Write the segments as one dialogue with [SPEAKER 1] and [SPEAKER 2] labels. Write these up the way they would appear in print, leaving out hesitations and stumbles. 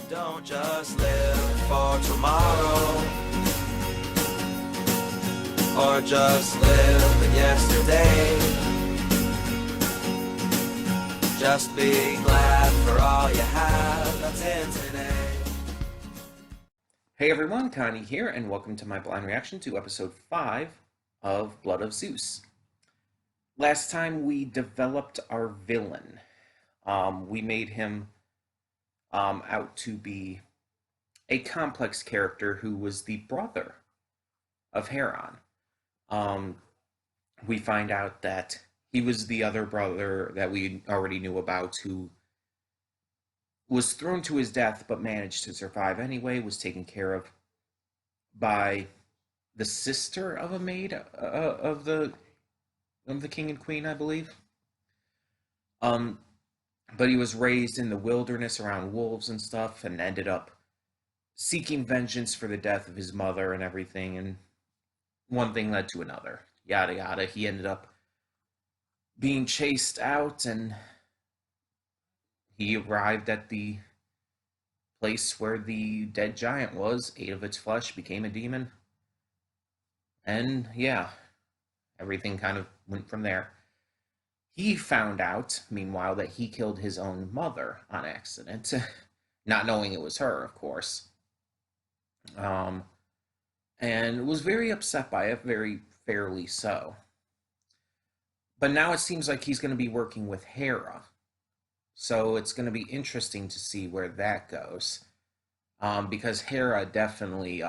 [SPEAKER 1] Don't just live for tomorrow, or just live in yesterday. Just be glad for all you have that's in today.
[SPEAKER 2] Hey everyone, Connie here, and welcome to my blind reaction to episode 5 of Blood of Zeus. Last time we developed our villain. We made him out to be a complex character who was the brother of Heron. We find out that he was the other brother that we already knew about, who was thrown to his death but managed to survive anyway, was taken care of by the sister of a maid of the king and queen, I believe. But he was raised in the wilderness around wolves and stuff, and ended up seeking vengeance for the death of his mother and everything, and one thing led to another. Yada yada. He ended up being chased out, and he arrived at the place where the dead giant was, ate of its flesh, became a demon. And yeah, everything kind of went from there. He found out, meanwhile, that he killed his own mother on accident, not knowing it was her, of course. And was very upset by it, very fairly so. But now it seems like he's going to be working with Hera. So it's going to be interesting to see where that goes. Because Hera definitely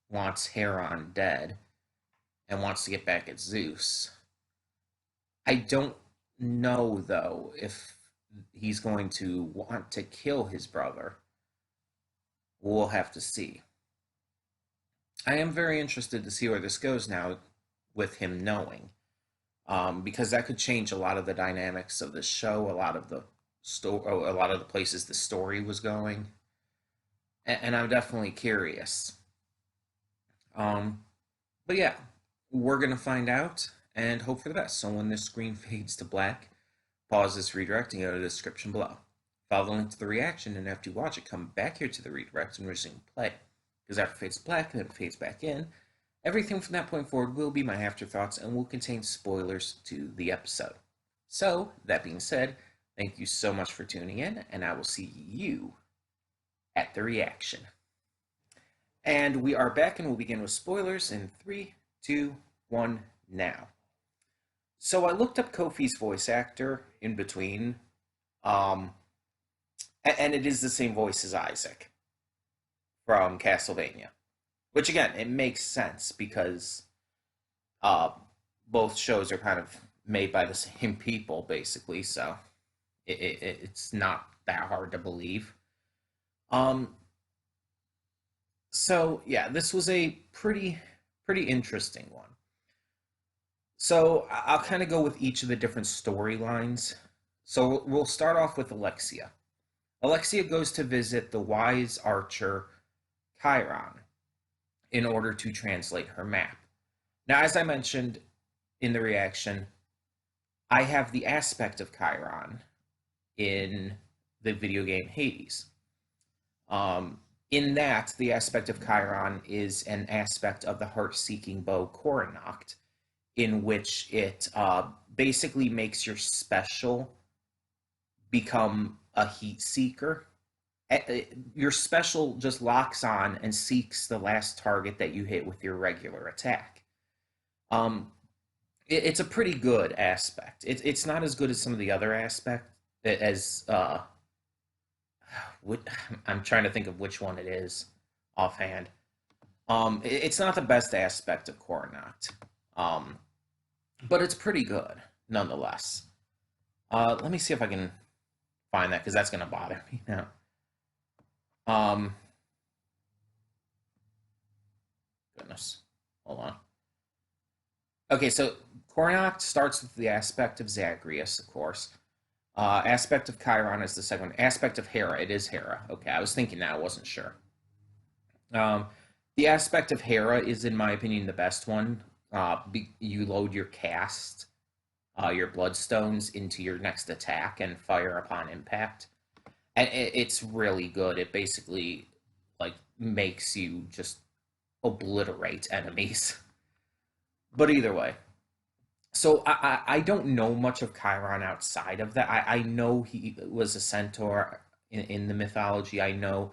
[SPEAKER 2] wants Heron dead and wants to get back at Zeus. I don't know, though, if he's going to want to kill his brother. We'll have to see. I am very interested to see where this goes now with him knowing. Because that could change a lot of the dynamics of the show, a lot of the places the story was going. And I'm definitely curious. But yeah, we're going to find out and hope for the best. So when this screen fades to black, pause this redirect and go to the description below. Follow the link to the reaction, and after you watch it, come back here to the redirect and resume play. Because after it fades to black and then it fades back in, everything from that point forward will be my afterthoughts and will contain spoilers to the episode. So, that being said, thank you so much for tuning in, and I will see you at the reaction. And we are back, and we'll begin with spoilers in 3, 2, 1, now. So I looked up Kofi's voice actor in between, and it is the same voice as Isaac from Castlevania. Which, again, it makes sense because both shows are kind of made by the same people, basically, so it's not that hard to believe. So, yeah, this was a pretty interesting one. So, I'll kind of go with each of the different storylines. So, we'll start off with Alexia. Alexia goes to visit the wise archer Chiron in order to translate her map. Now, as I mentioned in the reaction, I have the aspect of Chiron in the video game Hades. In that, the aspect of Chiron is an aspect of the heart-seeking bow Coronacht, in which it basically makes your special become a heat seeker. Your special just locks on and seeks the last target that you hit with your regular attack. It's a pretty good aspect. It's not as good as some of the other aspects, as I'm trying to think of which one it is offhand. It's not the best aspect of Coronacht, but it's pretty good nonetheless. Let me see if I can find that, because that's going to bother me now. Goodness, hold on. Okay, so Coronacht starts with the aspect of Zagreus, of course. Aspect of Chiron is the second one. Aspect of Hera, it is Hera. Okay, I was thinking that, I wasn't sure. The aspect of Hera is, in my opinion, the best one. You load your cast, your bloodstones, into your next attack and fire upon impact. and it's really good. It basically like makes you just obliterate enemies. But either way, so I don't know much of Chiron outside of that. I know he was a centaur in the mythology. I know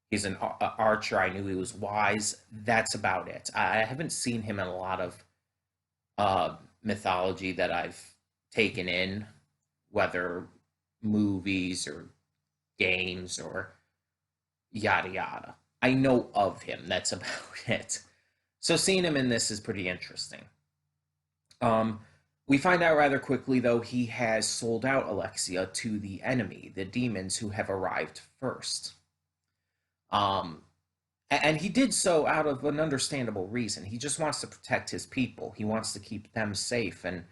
[SPEAKER 2] he's an archer. I knew he was wise. That's about it. I haven't seen him in a lot of uh, mythology that I've taken in, whether movies or games or yada yada. I know of him. That's about it. So seeing him in this is pretty interesting. Um, we find out rather quickly, though, he has sold out Alexia to the enemy, the demons who have arrived first. Um, and he did so out of an understandable reason. He just wants to protect his people. He wants to keep them safe. And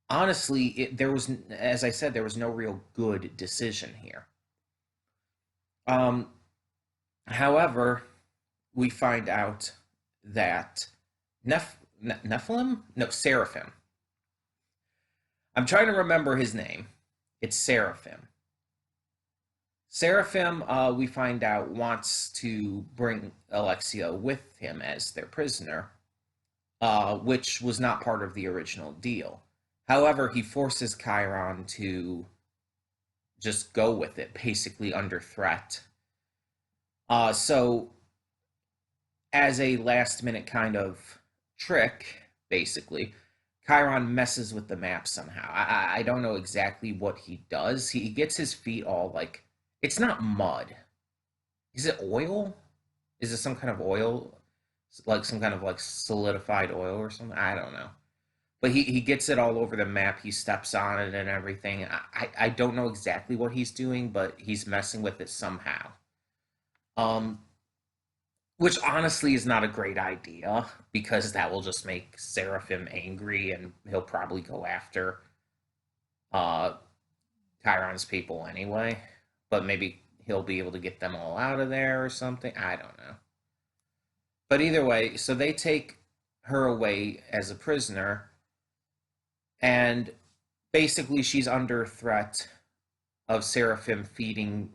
[SPEAKER 2] honestly, there was, as I said, there was no real good decision here. Um, However, we find out that Nephilim? No, Seraphim. I'm trying to remember his name. It's Seraphim. Seraphim, we find out, wants to bring Alexia with him as their prisoner, which was not part of the original deal. However, he forces Chiron to just go with it, basically under threat. So, as a last minute kind of trick, basically, Chiron messes with the map somehow. I don't know exactly what he does. He gets his feet all like, it's not mud. Is it oil? Is it some kind of oil? Like some kind of like solidified oil or something? I don't know. But he gets it all over the map. He steps on it and everything. I don't know exactly what he's doing, but he's messing with it somehow. Um, which honestly is not a great idea because that will just make Seraphim angry and he'll probably go after uh, Chiron's people anyway. But maybe he'll be able to get them all out of there or something. I don't know. But either way, so they take her away as a prisoner, and basically she's under threat of Seraphim feeding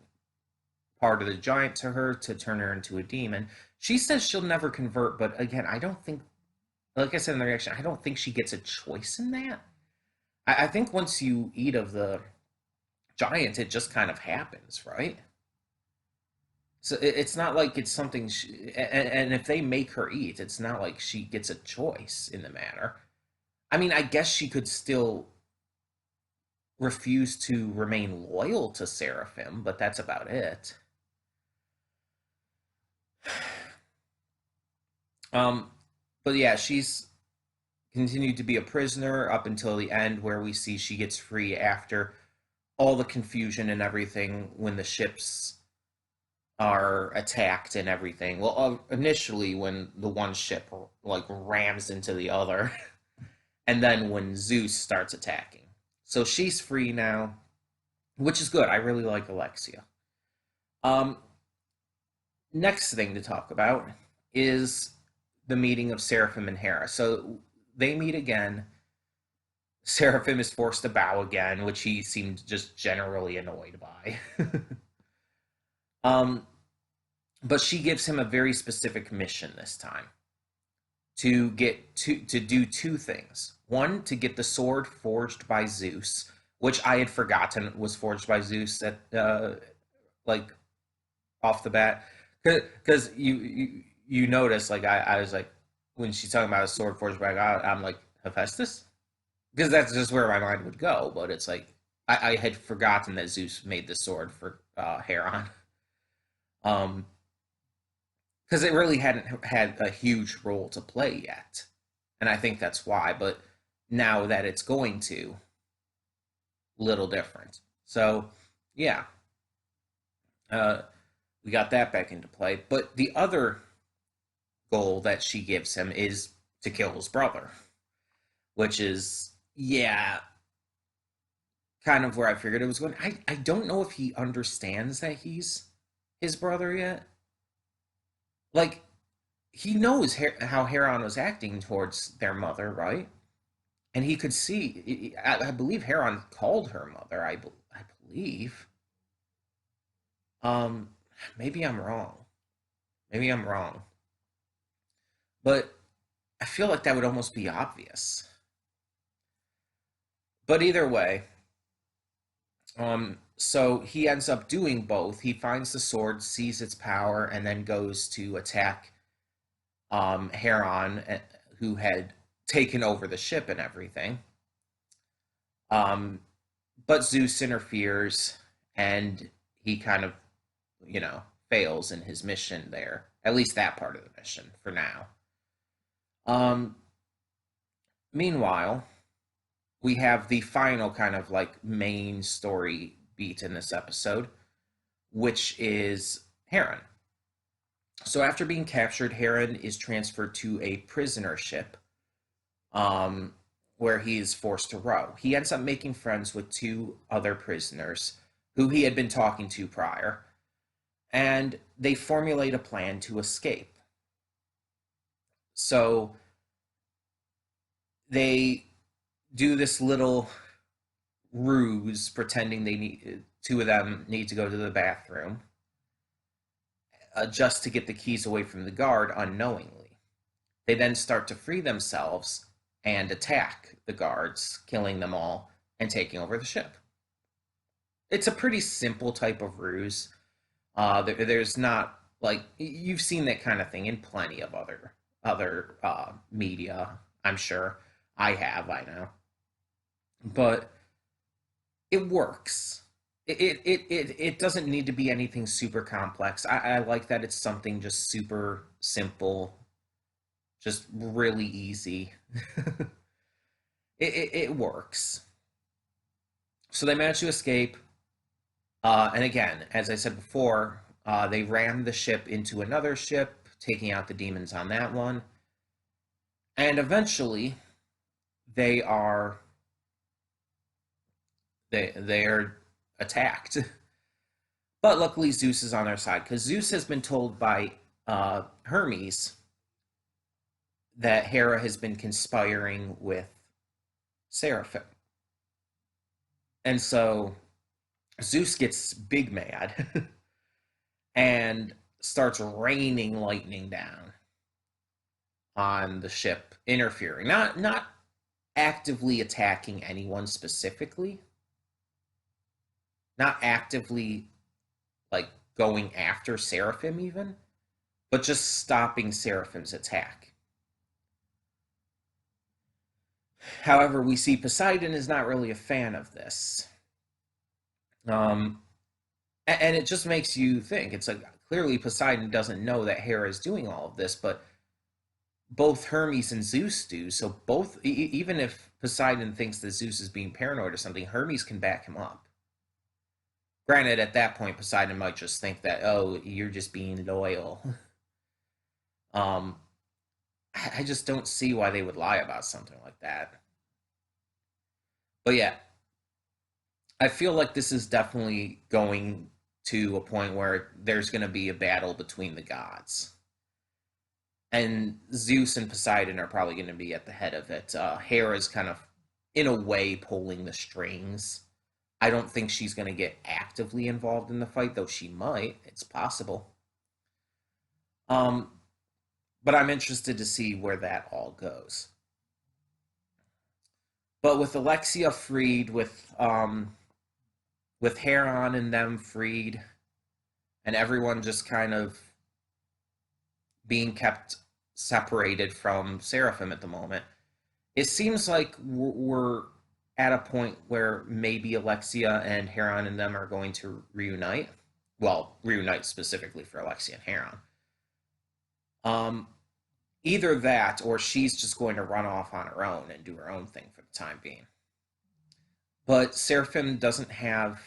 [SPEAKER 2] part of the giant to her to turn her into a demon. She says she'll never convert, but again, I don't think, like I said in the reaction, I don't think she gets a choice in that. I think once you eat of the giant, it just kind of happens, right? So it's not like it's something, and if they make her eat, it's not like she gets a choice in the matter. I mean, I guess she could still refuse to remain loyal to Seraphim, but that's about it. Um, but yeah, she's continued to be a prisoner up until the end, where we see she gets free after all the confusion and everything when the ships are attacked and everything. Well, initially when the one ship like rams into the other, and then when Zeus starts attacking. So she's free now, which is good. I really like Alexia. Um, Next thing to talk about is the meeting of Seraphim and Hera. So they meet again. Seraphim is forced to bow again, which he seemed just generally annoyed by. um, but she gives him a very specific mission this time to get to do two things. One, to get the sword forged by Zeus, which I had forgotten was forged by Zeus at like off the bat, because you notice like I was like when she's talking about a sword forged by God, I'm like Hephaestus, because that's just where my mind would go. But it's like I had forgotten that Zeus made the sword for Heron, because it really hadn't had a huge role to play yet, and I think that's why. But now that it's going to, little different. So yeah, uh, we got that back into play. But the other goal that she gives him is to kill his brother, which is, yeah, kind of where I figured it was going. I don't know if he understands that he's his brother yet. Like, he knows how Heron was acting towards their mother, right? And he could see, I believe Heron called her mother, I believe. Um, maybe I'm wrong. Maybe I'm wrong. But I feel like that would almost be obvious. But either way, so he ends up doing both. He finds the sword, sees its power, and then goes to attack Heron, who had taken over the ship and everything. Um, but Zeus interferes, and he kind of, fails in his mission there. At least that part of the mission for now. Um, Meanwhile, we have the final kind of like main story beat in this episode, which is Heron. So after being captured, Heron is transferred to a prisoner ship, um, where he is forced to row. He ends up making friends with two other prisoners who he had been talking to prior, and they formulate a plan to escape. So they do this little ruse, pretending they need two of them need to go to the bathroom, just to get the keys away from the guard unknowingly. They then start to free themselves and attack the guards, killing them all and taking over the ship. It's a pretty simple type of ruse. There's not like you've seen that kind of thing in plenty of other media. I'm sure I have. I know, but it works. It doesn't need to be anything super complex. I like that it's something just super simple, just really easy. It works. So they manage to escape. And again, as I said before, they ram the ship into another ship, taking out the demons on that one. And eventually, they are they're attacked. But luckily, Zeus is on their side because Zeus has been told by Hermes that Hera has been conspiring with Seraphim, and so Zeus gets big mad and starts raining lightning down on the ship, interfering, not actively attacking anyone specifically, not actively like going after Seraphim even, but just stopping Seraphim's attack. However, we see Poseidon is not really a fan of this. Um, and it just makes you think. It's like clearly Poseidon doesn't know that Hera is doing all of this, but both Hermes and Zeus do. So both, even if Poseidon thinks that Zeus is being paranoid or something, Hermes can back him up. Granted, at that point, Poseidon might just think that, oh, you're just being loyal. um, I just don't see why they would lie about something like that. But yeah, I feel like this is definitely going to a point where there's going to be a battle between the gods. And Zeus and Poseidon are probably going to be at the head of it. Hera's kind of, in a way, pulling the strings. I don't think she's going to get actively involved in the fight, though she might. It's possible. Um, but I'm interested to see where that all goes. But with Alexia freed, with Heron and them freed, and everyone just kind of being kept separated from Seraphim at the moment, it seems like we're at a point where maybe Alexia and Heron and them are going to reunite. Well, reunite specifically for Alexia and Heron. Um, Either that or she's just going to run off on her own and do her own thing for the time being. But Seraphim doesn't have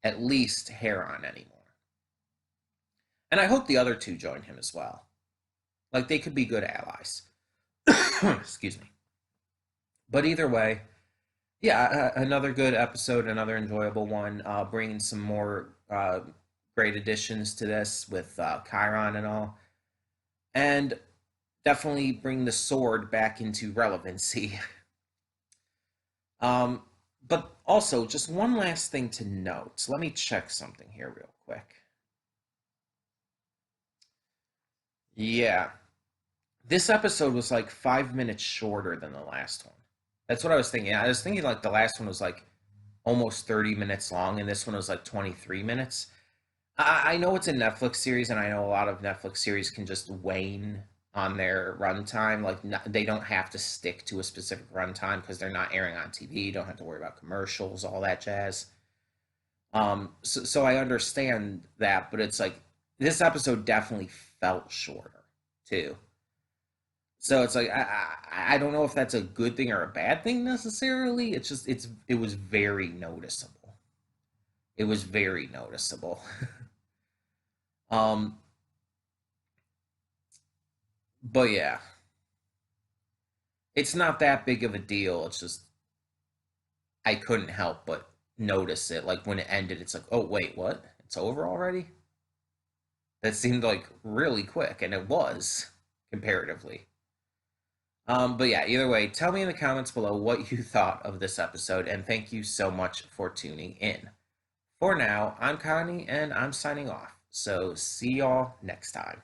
[SPEAKER 2] at least Heron anymore. And I hope the other two join him as well. Like, they could be good allies. Excuse me. But either way, yeah, another good episode, another enjoyable one, bringing some more great additions to this with Chiron and all. And definitely bring the sword back into relevancy. um, but also, just one last thing to note. Let me check something here real quick. Yeah. This episode was like 5 minutes shorter than the last one. That's what I was thinking. I was thinking like the last one was like almost 30 minutes long, and this one was like 23 minutes. I know it's a Netflix series, and I know a lot of Netflix series can just wane on their runtime. Like, they don't have to stick to a specific runtime because they're not airing on TV. You don't have to worry about commercials, all that jazz. So I understand that, but it's like this episode definitely felt shorter too. So it's like I don't know if that's a good thing or a bad thing necessarily. It's just it was very noticeable. It was very noticeable. um, but yeah, it's not that big of a deal. It's just I couldn't help but notice it. Like when it ended, it's like, oh wait, what? It's over already? That seemed like really quick, and it was comparatively. But yeah, either way, tell me in the comments below what you thought of this episode, and thank you so much for tuning in. For now, I'm Connie, and I'm signing off. So see y'all next time.